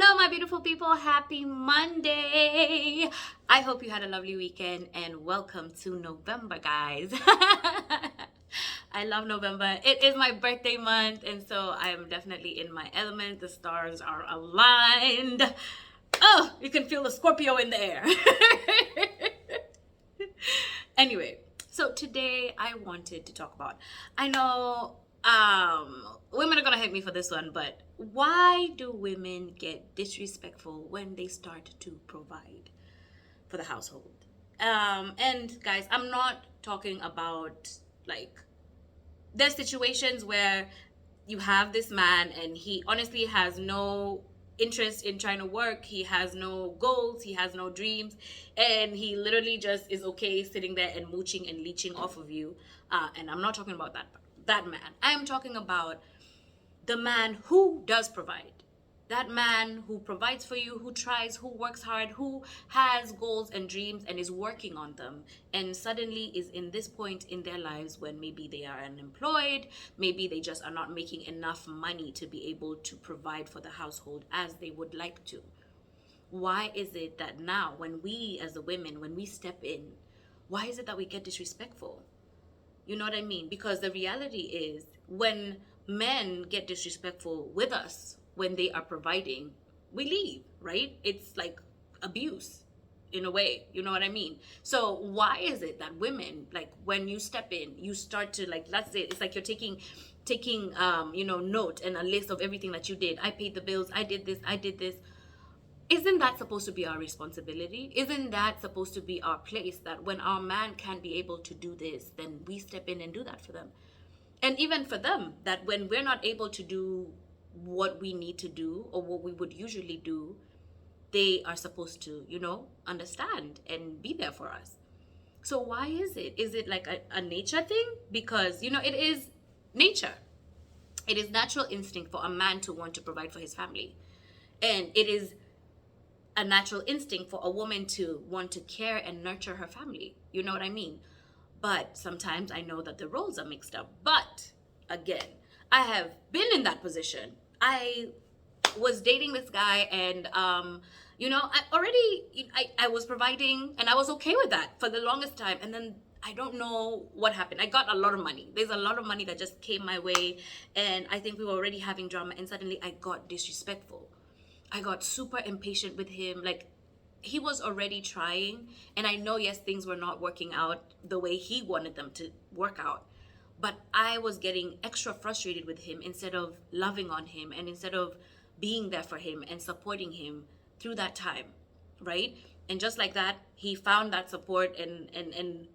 Hello, my beautiful people. Happy Monday. I hope you had a lovely weekend and welcome to November, guys. I love November. It is my birthday month, and so I am definitely in my element. The stars are aligned. Oh, you can feel the Scorpio in the air. Anyway, so today I wanted to talk about, I know women are gonna hate me for this one, but why do women get disrespectful when they start to provide for the household? And guys, I'm not talking about like there's situations where you have this man and he honestly has no interest in trying to work. He has no goals, he has no dreams, and he literally just is okay sitting there and mooching and leeching off of you. And I'm not talking about that man. I am talking about the man who does provide. That man who provides for you, who tries, who works hard, who has goals and dreams and is working on them, and suddenly is in this point in their lives when maybe they are unemployed, maybe they just are not making enough money to be able to provide for the household as they would like to. Why is it that now, when we as the women, when we step in, why is it that we get disrespectful? You know what I mean? Because the reality is, when men get disrespectful with us when they are providing, we leave, right? It's like abuse in a way. You know what I mean? So why is it that women, like when you step in, you start to like, let's say it's like you're taking note and a list of everything that you did. I paid the bills, I did this. Isn't that supposed to be our responsibility? Isn't that supposed to be our place, that when our man can't be able to do this, then we step in and do that for them? And even for them, that when we're not able to do what we need to do or what we would usually do, they are supposed to, understand and be there for us. So why is it? Is it like a nature thing? Because, it is nature. It is natural instinct for a man to want to provide for his family. And it is a natural instinct for a woman to want to care and nurture her family. You know what I mean? But sometimes I know that the roles are mixed up. But again, I have been in that position. I was dating this guy, and I was providing, and I was okay with that for the longest time. And then I don't know what happened. I got a lot of money. There's a lot of money that just came my way, and I think we were already having drama, and suddenly I got disrespectful. I got super impatient with him. Like, he was already trying, and I know, yes, things were not working out the way he wanted them to work out, but I was getting extra frustrated with him instead of loving on him and instead of being there for him and supporting him through that time, right? And just like that, he found that support and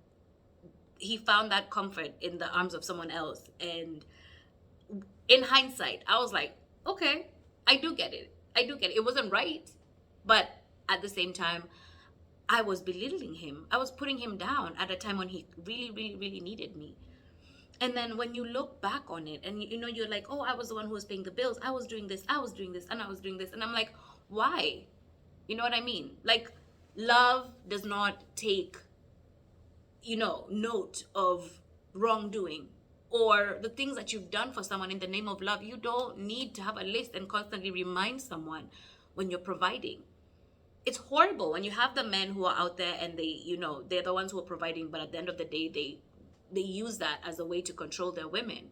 he found that comfort in the arms of someone else. And in hindsight, I was like, okay, I do get it. It wasn't right, but at the same time, I was belittling him. I was putting him down at a time when he really, really, really needed me. And then when you look back on it and you're like, oh, I was the one who was paying the bills. I was doing this, and I was doing this. And I'm like, why? You know what I mean? Like, love does not take, note of wrongdoing or the things that you've done for someone in the name of love. You don't need to have a list and constantly remind someone when you're providing. It's horrible when you have the men who are out there and they're the ones who are providing, but at the end of the day, they use that as a way to control their women.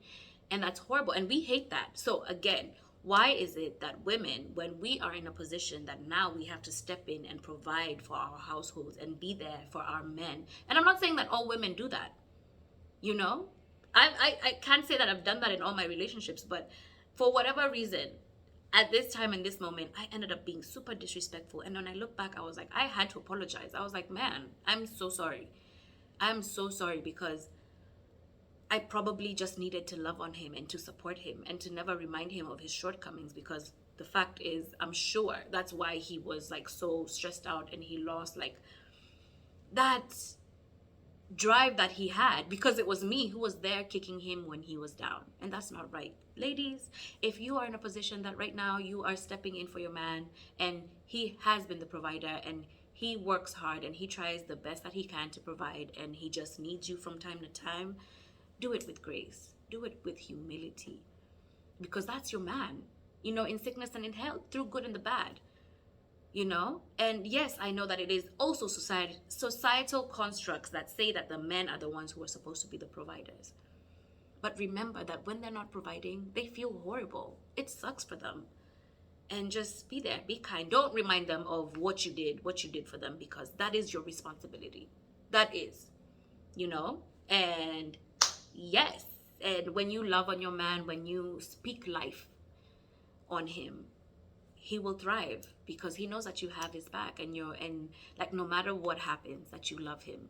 And that's horrible. And we hate that. So again, why is it that women, when we are in a position that now we have to step in and provide for our households and be there for our men? And I'm not saying that all women do that, I can't say that I've done that in all my relationships, but for whatever reason, at this time in this moment, I ended up being super disrespectful. And when I look back, I was like, I had to apologize. I was like, man, I'm so sorry. I'm so sorry, because I probably just needed to love on him and to support him and to never remind him of his shortcomings, because the fact is, I'm sure that's why he was like so stressed out and he lost like that drive that he had, because it was me who was there kicking him when he was down. And that's not right. Ladies, if you are in a position that right now you are stepping in for your man and he has been the provider and he works hard and he tries the best that he can to provide and he just needs you from time to time, do it with grace. Do it with humility, because that's your man, in sickness and in health, through good and the bad. you know. And yes, I know that it is also societal constructs that say that the men are the ones who are supposed to be the providers. But remember that when they're not providing, they feel horrible. It sucks for them. And just be there, be kind. Don't remind them of what you did for them, because that is your responsibility. That is, you know. And yes, and when you love on your man, when you speak life on him, he will thrive, because he knows that you have his back, and like, no matter what happens, that you love him.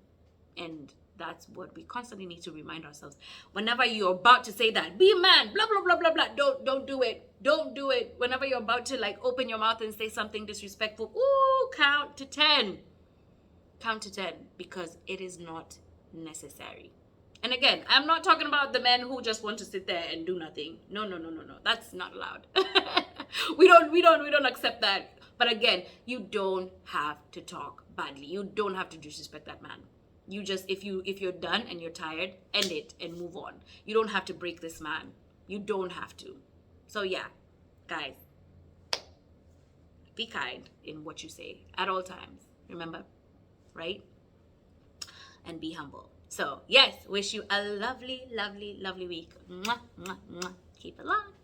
And that's what we constantly need to remind ourselves. Whenever you're about to say that, be a man, blah blah blah blah blah, don't do it. Don't do it. Whenever you're about to, like, open your mouth and say something disrespectful, count to 10. Count to 10, because it is not necessary. And again, I'm not talking about the men who just want to sit there and do nothing. No. That's not allowed. we don't accept that. But again, you don't have to talk badly. You don't have to disrespect that man. You just, if you're done and you're tired, end it and move on. You don't have to break this man. You don't have to. So yeah, guys, be kind in what you say at all times. Remember, right? And be humble. So yes, wish you a lovely, lovely, lovely week. Mwah, mwah, mwah. Keep it locked.